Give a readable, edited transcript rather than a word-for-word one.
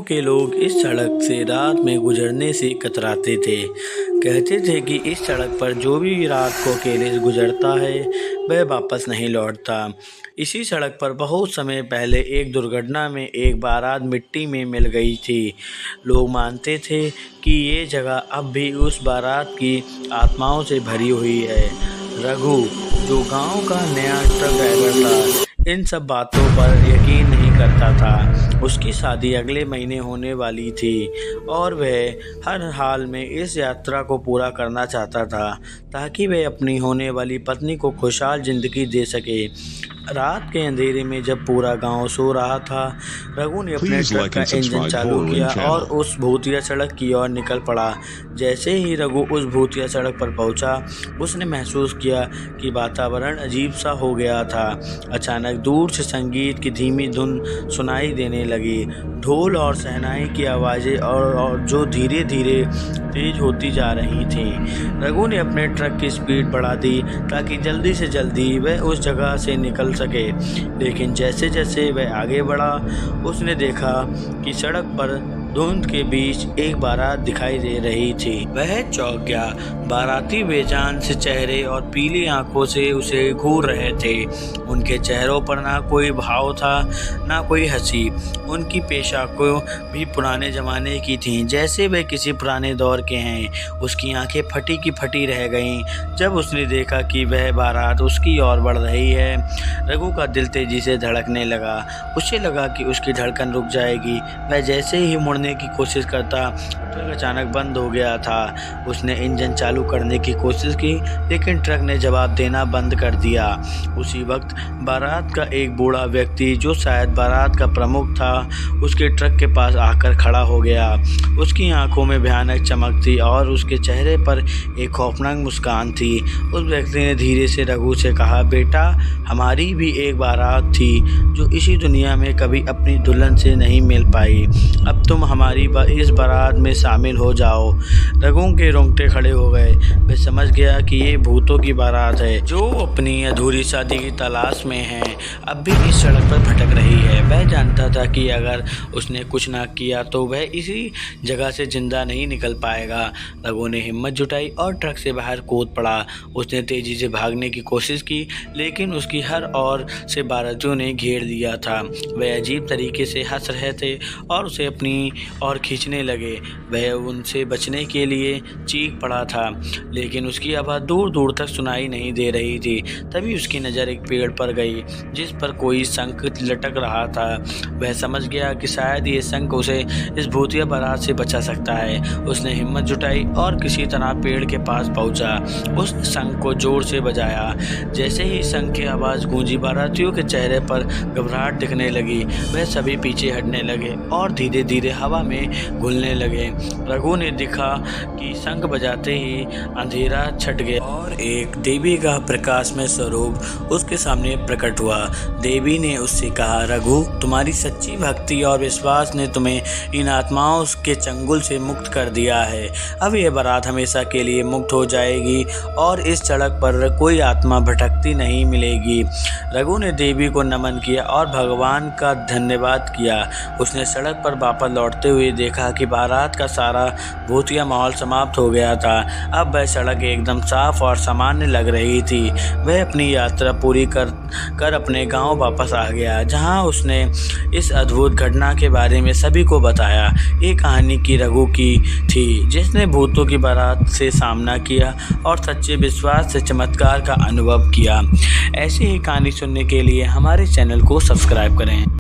के लोग इस सड़क से रात में गुजरने से कतराते थे। कहते थे कि इस सड़क पर जो भी रात को अकेले गुजरता है वह वापस नहीं लौटता। इसी सड़क पर बहुत समय पहले एक दुर्घटना में एक बारात मिट्टी में मिल गई थी। लोग मानते थे कि ये जगह अब भी उस बारात की आत्माओं से भरी हुई है। रघु, जो गांव का नया ट्रक ड्राइवर था, इन सब बातों पर यकीन नहीं करता था। उसकी शादी अगले महीने होने वाली थी और वह हर हाल में इस यात्रा को पूरा करना चाहता था ताकि वह अपनी होने वाली पत्नी को खुशहाल ज़िंदगी दे सके। रात के अंधेरे में जब पूरा गांव सो रहा था, रघु ने अपने ट्रक का इंजन चालू किया और उस भूतिया सड़क की ओर निकल पड़ा। जैसे ही रघु उस भूतिया सड़क पर पहुंचा, उसने महसूस किया कि वातावरण अजीब सा हो गया था। अचानक दूर से संगीत की धीमी धुन सुनाई देने लगी। ढोल और शहनाई की आवाज़ें और जो धीरे धीरे तेज होती जा रही थीं। रघु ने अपने ट्रक की स्पीड बढ़ा दी ताकि जल्दी से जल्दी वह उस जगह से निकल सके। लेकिन जैसे जैसे वह आगे बढ़ा, उसने देखा कि सड़क पर धुंध के बीच एक बारात दिखाई दे रही थी। वह चौंक गया। बाराती बेजान से चेहरे और पीली आंखों से उसे घूर रहे थे। उनके चेहरों पर ना कोई भाव था, ना कोई हंसी। उनकी पोशाकें भी पुराने ज़माने की थीं, जैसे वे किसी पुराने दौर के हैं। उसकी आंखें फटी की फटी रह गईं जब उसने देखा कि वह बारात उसकी ओर बढ़ रही है। रघु का दिल तेजी से धड़कने लगा। उसे लगा कि उसकी धड़कन रुक जाएगी। वह जैसे ही मुड़ने की कोशिश करता, ट्रक अचानक बंद हो गया था। उसने इंजन चालू करने की कोशिश की, लेकिन ट्रक ने जवाब देना बंद कर दिया। उसी वक्त बारात का एक बूढ़ा व्यक्ति, जो शायद बारात का प्रमुख था, उसके ट्रक के पास आकर खड़ा हो गया। उसकी आंखों में भयानक चमक थी और उसके चेहरे पर एक खौफनाक मुस्कान थी। उस व्यक्ति ने धीरे से रघु से कहा, बेटा, हमारी भी एक बारात थी जो इसी दुनिया में कभी अपनी दुल्हन से नहीं मिल पाई। अब तुम हमारी इस बारात में शामिल हो जाओ। रघु के रोंगटे खड़े हो गए। वह समझ गया कि ये भूतों की बारात है जो अपनी अधूरी शादी की तलाश में है, अब भी इस सड़क पर भटक रही है। वह जानता था कि अगर उसने कुछ ना किया तो वह इसी जगह से जिंदा नहीं निकल पाएगा। रघु ने हिम्मत जुटाई और ट्रक से बाहर कूद पड़ा। उसने तेजी से भागने की कोशिश की, लेकिन उसकी हर ओर से बारातियों ने घेर दिया था। वह अजीब तरीके से हंस रहे थे और उसे अपनी ओर खींचने लगे। वह उनसे बचने के लिए चीख पड़ा था, लेकिन उसकी आवाज़ दूर दूर तक सुनाई नहीं दे रही थी। तभी उसकी नज़र एक पेड़ पर गई जिस पर कोई शंख लटक रहा था। वह समझ गया कि शायद ये शंख उसे इस भूतिया बारात से बचा सकता है। उसने हिम्मत जुटाई और किसी तरह पेड़ के पास पहुंचा। उस शंख को जोर से बजाया। जैसे ही शंख की आवाज़ गूंजी, बारातियों के चेहरे पर घबराहट दिखने लगी। वह सभी पीछे हटने लगे और धीरे धीरे हवा में घुलने लगे। रघु ने देखा कि शंख बजाते ही अंधेरा छट गया और एक देवी का प्रकाशमय स्वरूप उसके सामने प्रकट हुआ। देवी ने उससे कहा, रघु, तुम्हारी सच्ची भक्ति और विश्वास ने तुम्हें इन आत्माओं के चंगुल से मुक्त कर दिया है। अब यह बारात हमेशा के लिए मुक्त हो जाएगी और इस सड़क पर कोई आत्मा भटकती नहीं मिलेगी। रघु ने देवी को नमन किया और भगवान का धन्यवाद किया। उसने सड़क पर वापस लौटते हुए देखा कि बारात का सारा भूतिया माहौल समाप्त हो गया था। अब वह सड़क एकदम साफ और सामान्य लग रही थी। वह अपनी यात्रा पूरी कर अपने गांव वापस आ गया, जहां उसने इस अद्भुत घटना के बारे में सभी को बताया। ये कहानी की रघु की थी, जिसने भूतों की बारात से सामना किया और सच्चे विश्वास से चमत्कार का अनुभव किया। ऐसी ही कहानी सुनने के लिए हमारे चैनल को सब्सक्राइब करें।